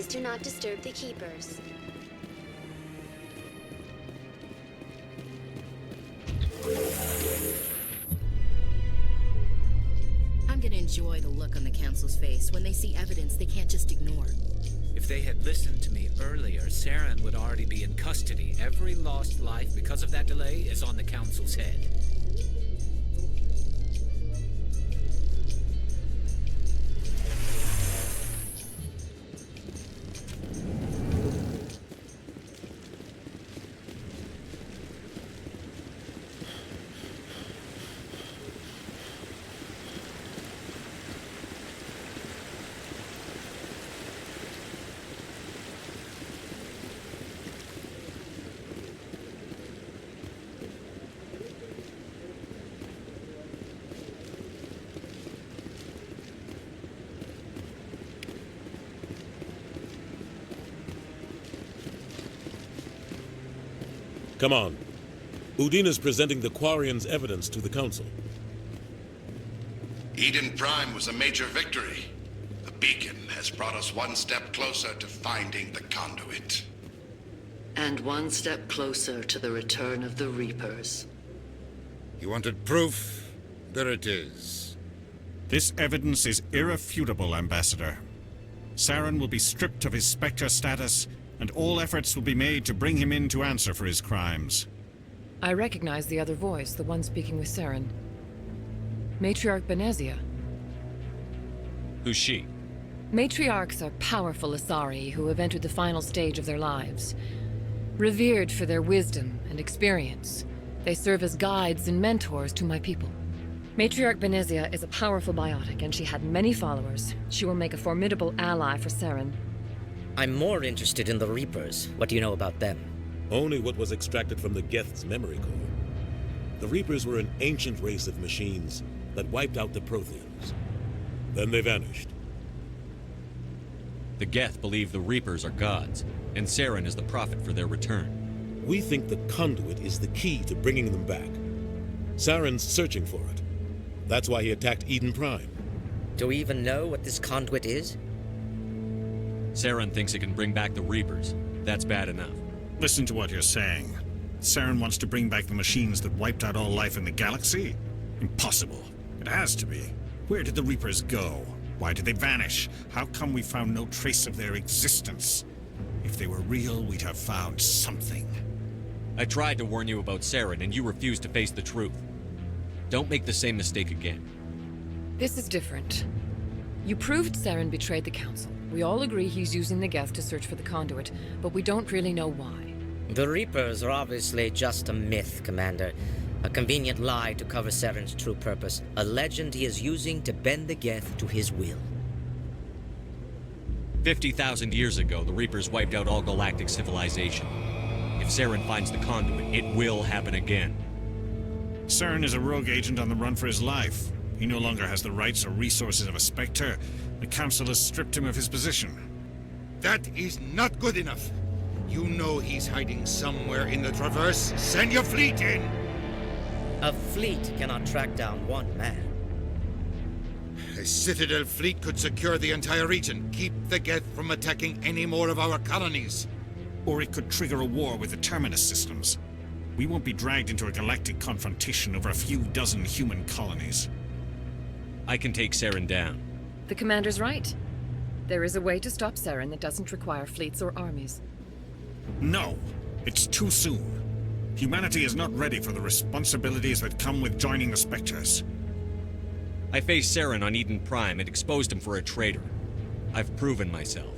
Please do not disturb the keepers. I'm gonna enjoy the look on the Council's face when they see evidence they can't just ignore. If they had listened to me earlier, Saren would already be in custody. Every lost life because of that delay is on the Council's head. Come on. Udine is presenting the Quarians' evidence to the Council. Eden Prime was a major victory. The beacon has brought us one step closer to finding the conduit. And one step closer to the return of the Reapers. You wanted proof? There it is. This evidence is irrefutable, Ambassador. Saren will be stripped of his Spectre status, and all efforts will be made to bring him in to answer for his crimes. I recognize the other voice, the one speaking with Saren. Matriarch Benezia. Who's she? Matriarchs are powerful Asari who have entered the final stage of their lives. Revered for their wisdom and experience, they serve as guides and mentors to my people. Matriarch Benezia is a powerful biotic, and she had many followers. She will make a formidable ally for Saren. I'm more interested in the Reapers. What do you know about them? Only what was extracted from the Geth's memory core. The Reapers were an ancient race of machines that wiped out the Protheans. Then they vanished. The Geth believe the Reapers are gods, and Saren is the prophet for their return. We think the conduit is the key to bringing them back. Saren's searching for it. That's why he attacked Eden Prime. Do we even know what this conduit is? Saren thinks it can bring back the Reapers. That's bad enough. Listen to what you're saying. Saren wants to bring back the machines that wiped out all life in the galaxy? Impossible. It has to be. Where did the Reapers go? Why did they vanish? How come we found no trace of their existence? If they were real, we'd have found something. I tried to warn you about Saren, and you refused to face the truth. Don't make the same mistake again. This is different. You proved Saren betrayed the Council. We all agree he's using the Geth to search for the conduit, but we don't really know why. The Reapers are obviously just a myth, Commander. A convenient lie to cover Saren's true purpose. A legend he is using to bend the Geth to his will. 50,000 years ago, the Reapers wiped out all galactic civilization. If Saren finds the conduit, it will happen again. Saren is a rogue agent on the run for his life. He no longer has the rights or resources of a Spectre. The Council has stripped him of his position. That is not good enough. You know he's hiding somewhere in the Traverse. Send your fleet in! A fleet cannot track down one man. A Citadel fleet could secure the entire region, keep the Geth from attacking any more of our colonies. Or it could trigger a war with the Terminus systems. We won't be dragged into a galactic confrontation over a few dozen human colonies. I can take Saren down. The Commander's right. There is a way to stop Saren that doesn't require fleets or armies. No, it's too soon. Humanity is not ready for the responsibilities that come with joining the Spectres. I faced Saren on Eden Prime and exposed him for a traitor. I've proven myself.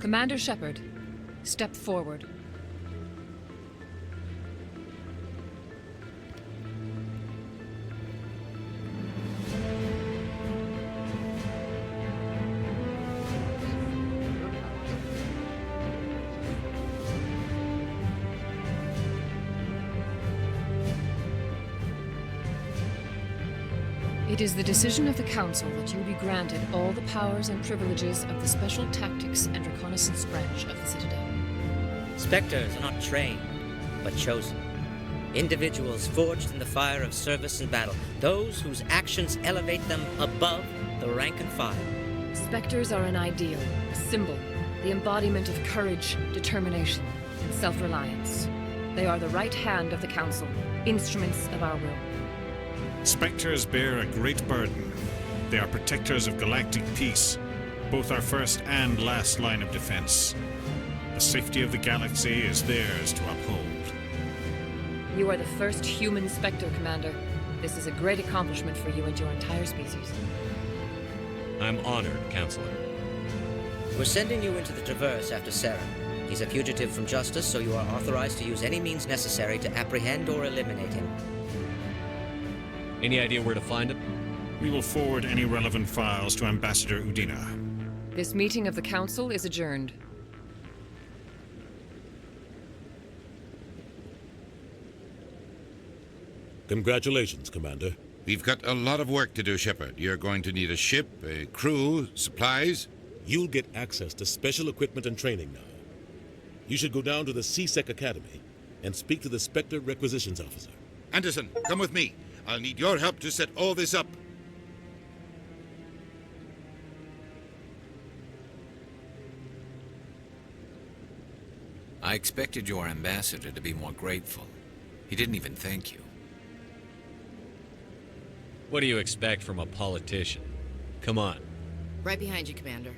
Commander Shepard, step forward. It is the decision of the Council that you be granted all the powers and privileges of the Special Tactics and Reconnaissance Branch of the Citadel. Spectres are not trained, but chosen. Individuals forged in the fire of service and battle. Those whose actions elevate them above the rank and file. Spectres are an ideal, a symbol, the embodiment of courage, determination, and self-reliance. They are the right hand of the Council, instruments of our will. Spectres bear a great burden. They are protectors of galactic peace, both our first and last line of defense. The safety of the galaxy is theirs to uphold. You are the first human Spectre, Commander. This is a great accomplishment for you and your entire species. I'm honored, Counselor. We're sending you into the Traverse after Saren. He's a fugitive from justice, so you are authorized to use any means necessary to apprehend or eliminate him. Any idea where to find him? We will forward any relevant files to Ambassador Udina. This meeting of the Council is adjourned. Congratulations, Commander. We've got a lot of work to do, Shepard. You're going to need a ship, a crew, supplies. You'll get access to special equipment and training now. You should go down to the CSEC Academy and speak to the Spectre Requisitions Officer. Anderson, come with me. I'll need your help to set all this up. I expected your ambassador to be more grateful. He didn't even thank you. What do you expect from a politician? Come on. Right behind you, Commander.